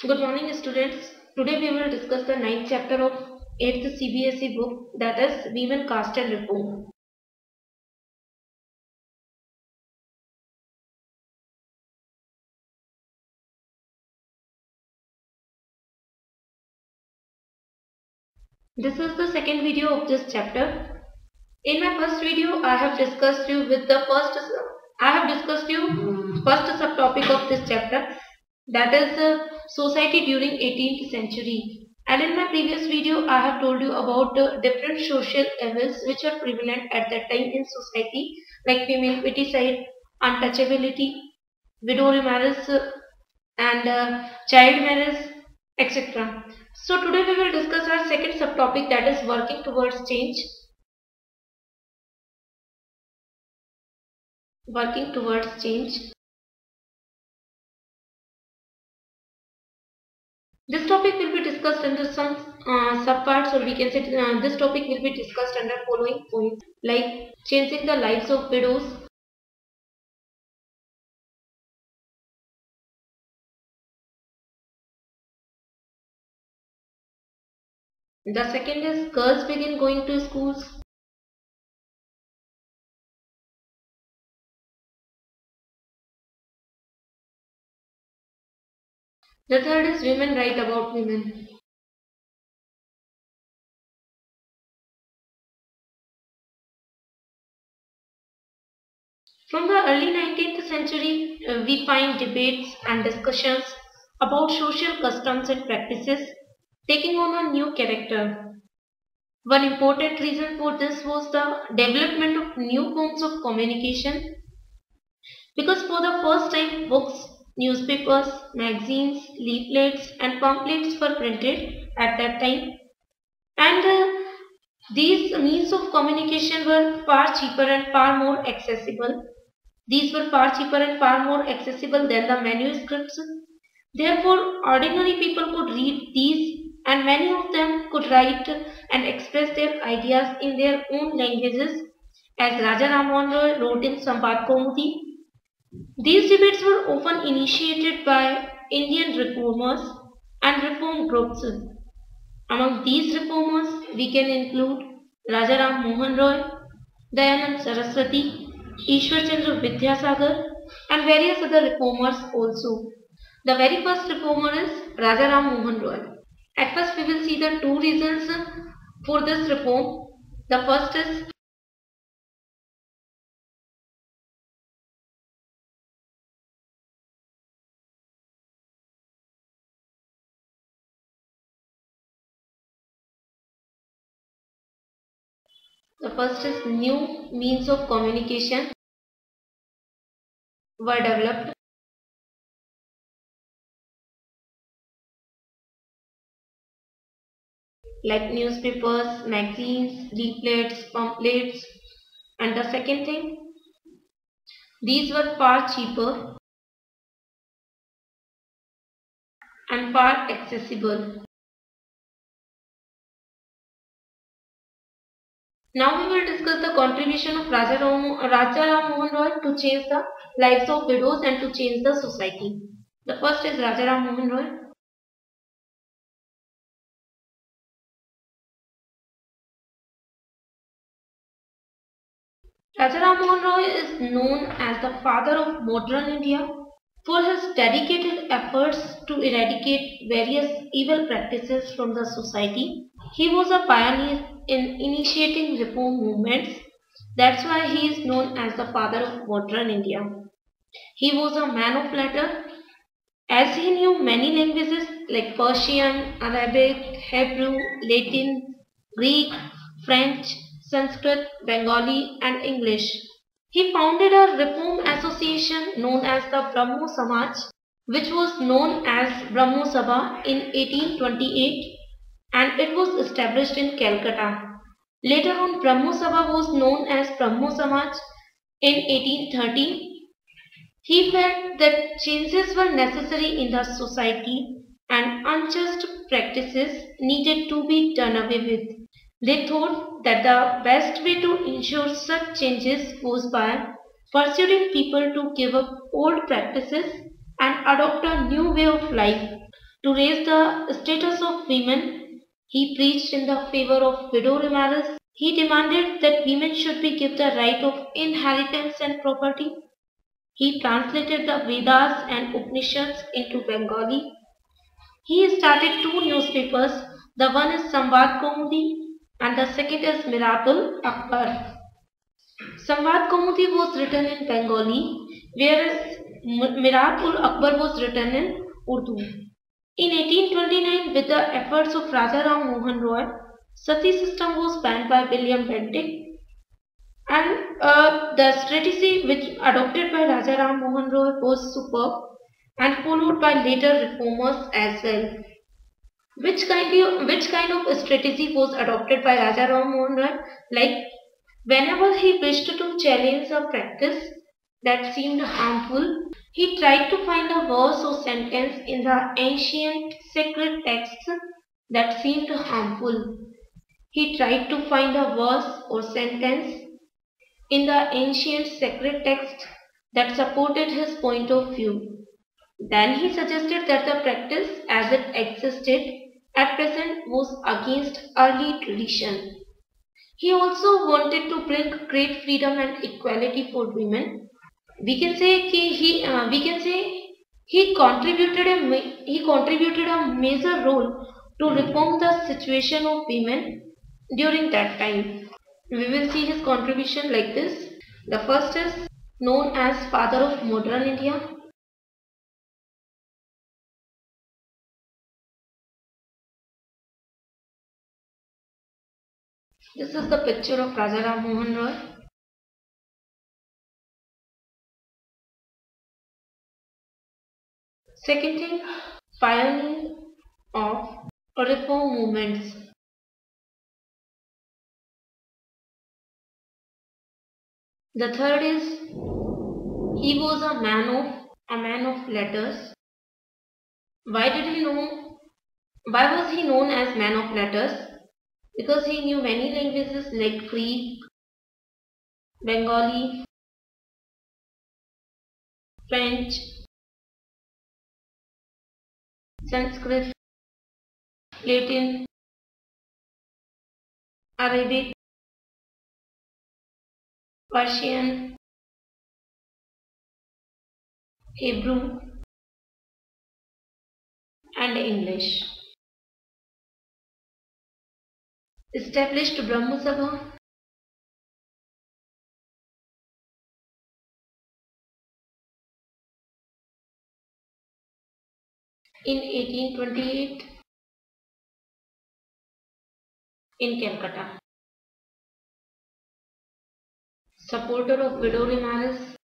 Good morning, students. Today we will discuss the ninth chapter of 8th CBSE book, that is Women, Caste and Reform. This is the second video of this chapter. In my first video, I have discussed you first subtopic of this chapter, that is society during 18th century. And in my previous video, I have told you about different social evils which are prevalent at that time in society, like female feticide, untouchability, widow remarriage, and child marriage, etc. So today we will discuss our second subtopic, that is working towards change. Working towards change. This topic will be discussed under some subparts, or we can say this topic will be discussed under following points, like changing the lives of widows, the second is girls begin going to schools, the third is women write about women. From the early 19th century, we find debates and discussions about social customs and practices taking on a new character. One important reason for this was the development of new forms of communication, because for the first time books, newspapers, magazines, leaflets and pamphlets were printed at that time, and these means of communication were far cheaper and far more accessible. These were far cheaper and far more accessible than the manuscripts. Therefore, ordinary people could read these, and many of them could write and express their ideas in their own languages, as Raja Ram Mohan Roy wrote in Sambad Kaumudi. These debates were often initiated by Indian reformers and reform groups. Among these reformers, we can include Raja Ram Mohan Roy, Dayanand Saraswati, Ishwar Chandra Vidyasagar, and various other reformers also. The very first reformer is Raja Ram Mohan Roy. At first, we will see the two reasons for this reform. The first is new means of communication were developed, like newspapers, magazines, leaflets, pamphlets. And the second thing, these were far cheaper and far accessible. Now we will discuss the contribution of Raja Ram Mohan Roy to change the lives of widows and to change the society. The first is Raja Ram Mohan Roy. Raja Ram Mohan Roy is known as the father of modern India for his dedicated efforts to eradicate various evil practices from the society. He was a pioneer in initiating reform movements. That's why he is known as the father of modern India. He was a man of letters, as he knew many languages like Persian, Arabic, Hebrew, Latin, Greek, French, Sanskrit, Bengali and English. He founded a reform association known as the Brahmo Samaj, which was known as Brahmo Sabha in 1828, and it was established in Calcutta. Later on, Brahmo Sabha was known as Brahmo Samaj in 1830. He felt that changes were necessary in the society and unjust practices needed to be done away with. They thought that the best way to ensure such changes was by persuading people to give up old practices and adopt a new way of life. To raise the status of women, he preached in the favor of widow remarriage. He demanded that women should be given the right of inheritance and property. He translated the Vedas and Upanishads into Bengali. He started two newspapers. The one is Samvad Kaumudi and the second is Miratul Akbar. Samvad Kaumudi was written in Bengali, whereas Miratul Akbar was written in Urdu. In 1829, with the efforts of Raja Ram Mohan Roy, Sati system was banned by William Bentinck, and the strategy which adopted by Raja Ram Mohan Roy was superb and followed by later reformers as well. Which kind of strategy was adopted by Raja Ram Mohan Roy? Like whenever he wished to challenge a practice that seemed harmful, he tried to find a verse or sentence in the ancient sacred texts that seemed harmful. He tried to find a verse or sentence in the ancient sacred text that supported his point of view. Then he suggested that the practice as it existed at present was against early tradition. He also wanted to bring great freedom and equality for women. We can say he contributed a major role to reform the situation of women during that time. We will see his contribution like this. The first is known as father of modern India. This is the picture of Raja Ram Mohan Roy. Second thing, pioneer of reform movements. The third is he was a man of letters. Why did he know? Why was he known as man of letters? Because he knew many languages like Greek, Bengali, French, Sanskrit, Latin, Arabic, Persian, Hebrew, and English. Established Brahmo Sabha. In 1828 in Calcutta. Supporter of widow remarriage.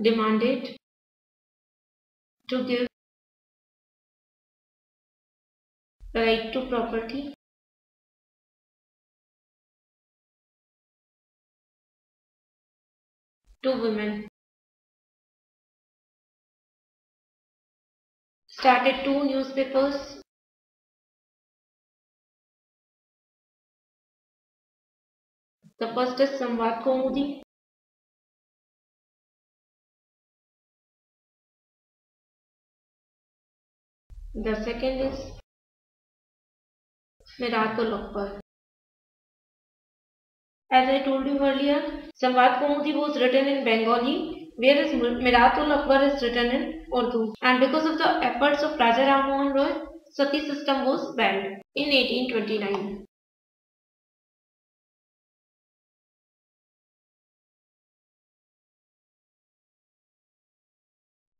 Demanded to give right to property to women. Started two newspapers. The first is Samvad Kaumudi. The second is Miratul Akbar. As I told you earlier, Samvad Kaumudi was written in Bengali, whereas Miratul Akbar is written in Urdu. And because of the efforts of Raja Ram Mohan Roy, Sati system was banned in 1829.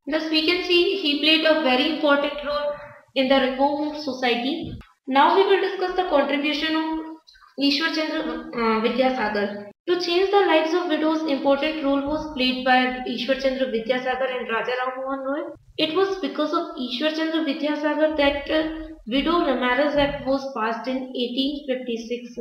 Thus we can see he played a very important role in the reform of society. Now we will discuss the contribution of Ishwar Chandra Vidyasagar. To change the lives of widows, important role was played by Ishwar Chandra Vidyasagar and Raja Ram Mohan Roy. It was because of Ishwar Chandra Vidyasagar that Widow Remarriage Act was passed in 1856.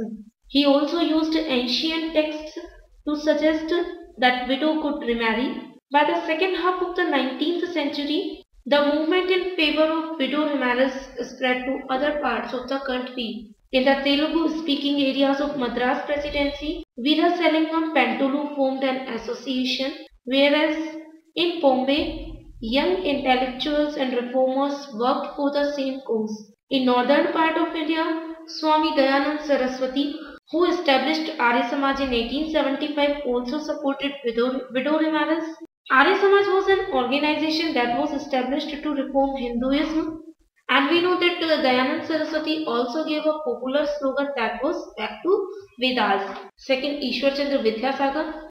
He also used ancient texts to suggest that widow could remarry. By the second half of the 19th century, the movement in favor of widow remarriage spread to other parts of the country. In the Telugu-speaking areas of Madras Presidency, Veeraselingam Pentulu formed an association, whereas in Bombay, young intellectuals and reformers worked for the same cause. In northern part of India, Swami Dayanand Saraswati, who established Arya Samaj in 1875, also supported widow remarriage. Arya Samaj was an organization that was established to reform Hinduism, and we know that Dayanand Saraswati also gave a popular slogan that was back to Vedas. Second, Ishwar Chandra Vidyasagar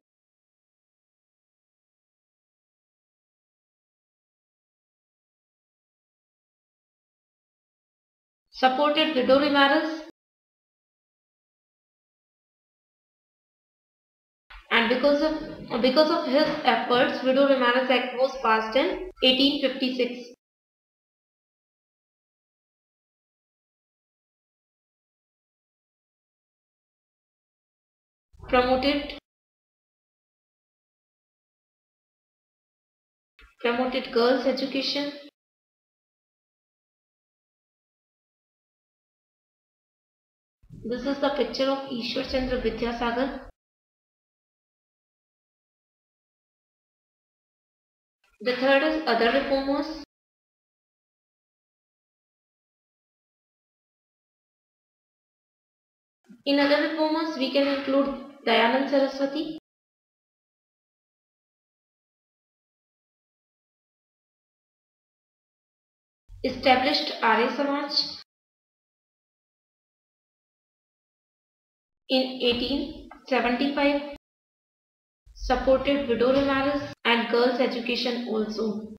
supported widow remarriage, and because of his efforts, Widow Remarriage Act was passed in 1856. Promoted girls' education. This is the picture of Ishwar Chandra Vidyasagar. The third is other reformers. In other reformers, we can include Dayanand Saraswati, established Arya Samaj in 1875, supported widow remarriage and girls' education also.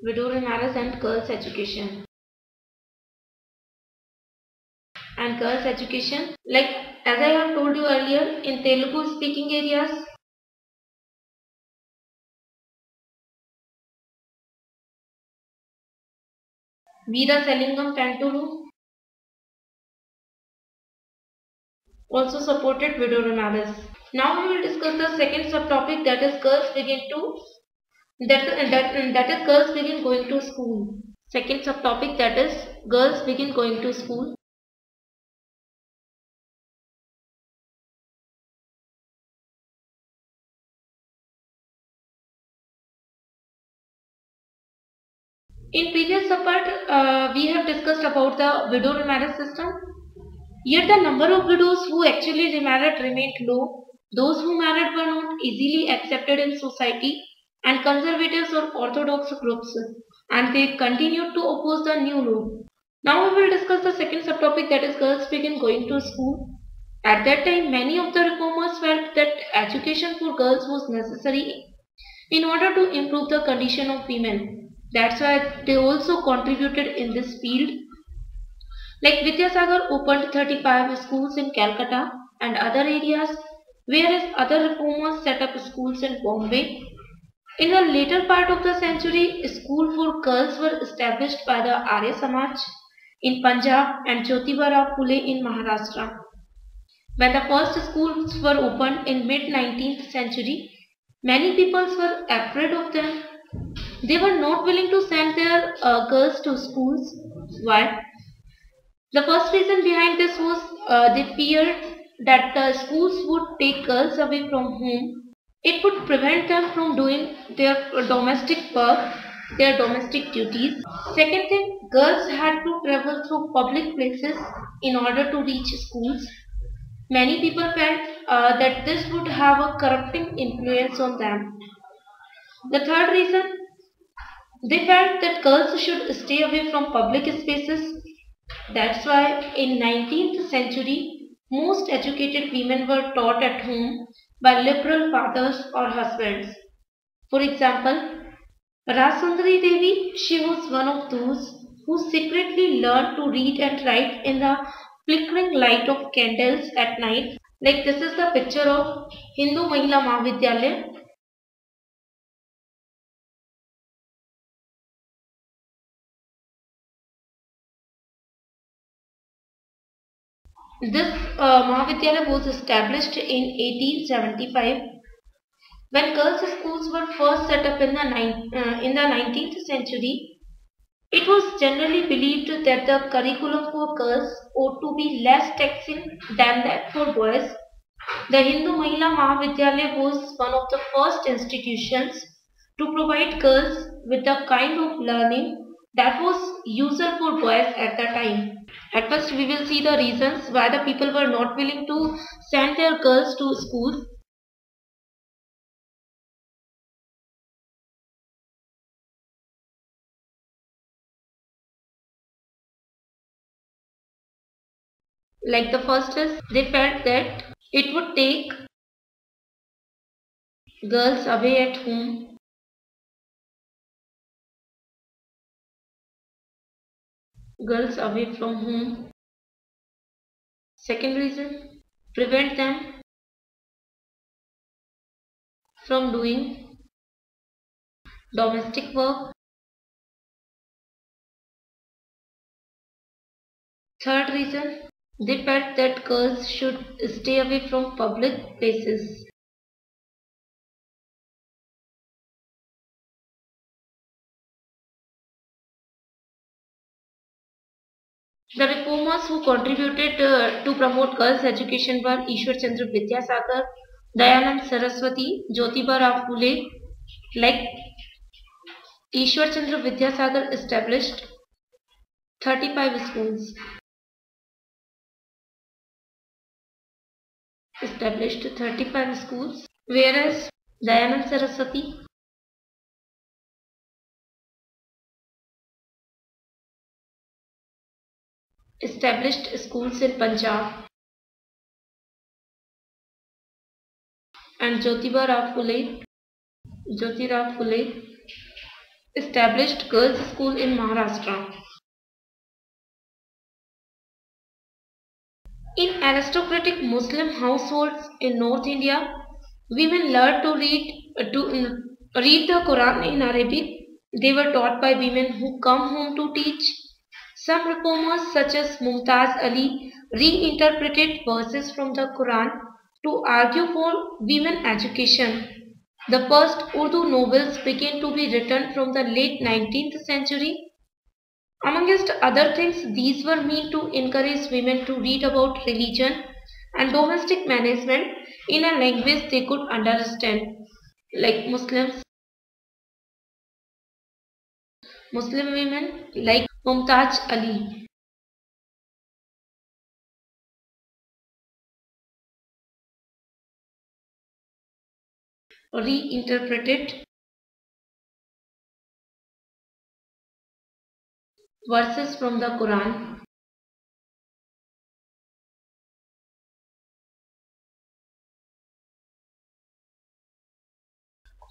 Widow remarriage and girls' education. And girls' education, like as I have told you earlier, in Telugu speaking areas, Veeraselingam Pentulu also supported widow remarriage. Now we will discuss the second subtopic, that is girls begin going to school. Second subtopic, that is girls begin going to school. In previous subpart, we have discussed about the widow remarriage system. Yet the number of widows who actually remarried remained low. Those who married were not easily accepted in society, and conservatives or orthodox groups, and they continued to oppose the new law. Now we will discuss the second subtopic, that is girls begin going to school. At that time, many of the reformers felt that education for girls was necessary in order to improve the condition of women. That's why they also contributed in this field. Like Vidyasagar opened 35 schools in Calcutta and other areas, whereas other reformers set up schools in Bombay. In the later part of the century, schools for girls were established by the Arya Samaj in Punjab and Jyotiba Rao Phule in Maharashtra. When the first schools were opened in mid-19th century, many people were afraid of them. They were not willing to send their girls to schools. Why? The first reason behind this was they feared that the schools would take girls away from home. It would prevent them from doing their domestic work, their domestic duties. Second thing, girls had to travel through public places in order to reach schools. Many people felt that this would have a corrupting influence on them. The third reason, they felt that girls should stay away from public spaces. That's why in 19th century, most educated women were taught at home by liberal fathers or husbands. For example, Rasundari Devi, she was one of those who secretly learned to read and write in the flickering light of candles at night. Like this is the picture of Hindu Mahila Mahavidyalaya. This Mahavidyalaya was established in 1875. When girls' schools were first set up in the 19th century, It was generally believed that the curriculum for girls ought to be less taxing than that for boys. The Hindu Mahila Mahavidyalaya was one of the first institutions to provide girls with the kind of learning that was usual for boys at the time. At first, we will see the reasons why the people were not willing to send their girls to school. Like the first is, they felt that it would take girls away at home. Girls away from home. Second reason, prevent them from doing domestic work. Third reason, they felt that girls should stay away from public places. The reformers who contributed to promote girls' education were Ishwar Chandra Vidyasagar, Dayanand Saraswati, Jyotiba Rao Phule. Like Ishwar Chandra Vidyasagar established 35 schools. Whereas Dayanand Saraswati established schools in Punjab, and Jyotiba Rao Phule established girls' school in Maharashtra. In aristocratic Muslim households in North India, women learned to read the Quran in Arabic. They were taught by women who come home to teach. Some reformers such as Mumtaz Ali reinterpreted verses from the Quran to argue for women education. The first Urdu novels began to be written from the late 19th century. Amongst other things, these were meant to encourage women to read about religion and domestic management in a language they could understand, like Muslim women like Mumtaz Ali. Reinterpreted verses from the Quran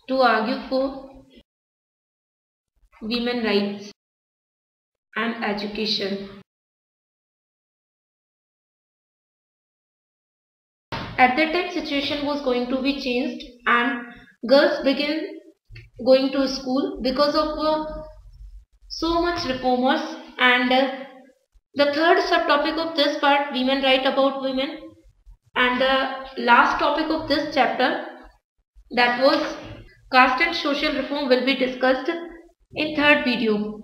to argue for women rights and education. At that time, situation was going to be changed, and girls began going to school because of so much reformers. And the third subtopic of this part, women right about women, and the last topic of this chapter, that was caste and social reform, will be discussed in third video.